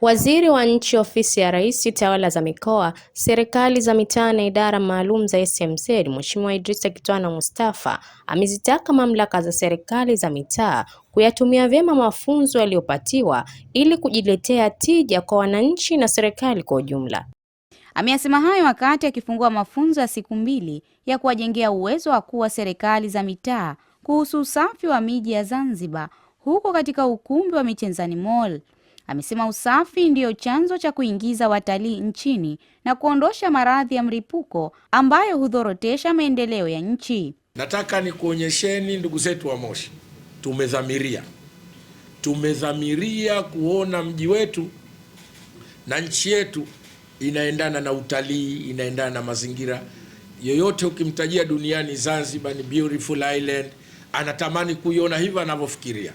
Waziri wa Nchi, Ofisi ya Rais, Tawala za Mikoa, Serikali za Mitaa na Idara Maalum za SMZ, Mheshimiwa Idrisa Kitwana Mustafa amezitaka mamlaka za serikali za mitaa kuyatumia vyema mafunzo yaliyopatiwa ili kujiletea tija kwa wananchi na serikali kwa ujumla. Ameyasema hayo wakati akifungua mafunzo ya siku 2 ya kuwajengea uwezo wakuu wa serikali za mitaa kuhusu usafi wa miji ya Zanzibar huko katika ukumbi wa Michenzani Mall. Amesema usafi ndiyo chanzo cha kuingiza watalii nchini na kuondosha maradhi ya mlipuko ambayo hudhorotesha maendeleo ya nchi. Nataka nikuonyesheni ndugu zetu wa Moshi, tumedhamiria kuona mji wetu na nchi yetu inaendana na utalii, inaendana na mazingira. Yoyote ukimtajia duniani Zanzibar ni beautiful island, anatamani kuiona hivyo anavyofikiria.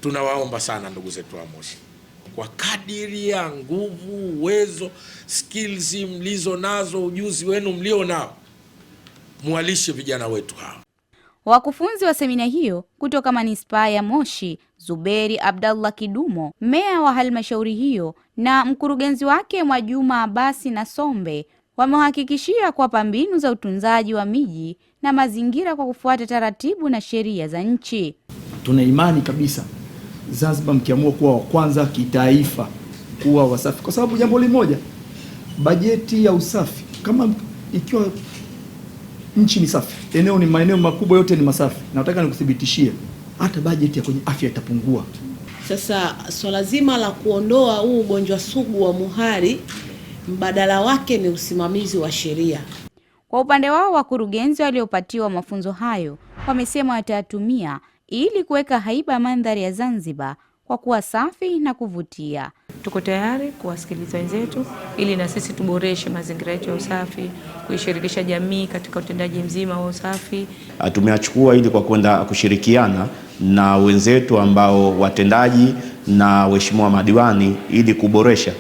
Tunawaomba sana ndugu zetu wa Moshi, kwa kadiri ya nguvu, uwezo, skills mlizo nazo, ujuzi wenu mlio nao, mualishe vijana wetu hao. Wakufunzi wa semina hiyo kutoka manispaa ya Moshi, Zuberi Abdallah Kidumo, meya wa halmashauri hiyo, na mkurugenzi wake Mwajuma Abasi na Sombe, wamehakikishia kuwapa mbinu za utunzaji wa miji na mazingira kwa kufuata taratibu na sheria za nchi. Tuna imani kabisa Zanzibar mkiamua kuwa wa kwanza kitaifa kuwa wasafi, kwa sababu jambo limoja, bajeti ya usafi, kama ikiwa nchi ni safi, eneo ni maeneo makubwa yote ni masafi, na nataka nikuthibitishie hata bajeti ya kwenye afya itapungua. Sasa swala zima la kuondoa huu ugonjwa sugu wa muhari, mbadala wake ni usimamizi wa sheria. Kwa upande wao, wakurugenzi waliopatiwa mafunzo hayo wamesema watayatumia ili kuweka haiba mandhari ya Zanzibar kwa kuwa safi na kuvutia. Tuko tayari kuwasikiliza wenzetu ili na sisi tuboreshe mazingira yetu ya usafi, kuishirikisha jamii katika utendaji mzima wa usafi. Tumeachukua ili kwa kwenda kushirikiana na wenzetu ambao watendaji na waheshimiwa madiwani ili kuboresha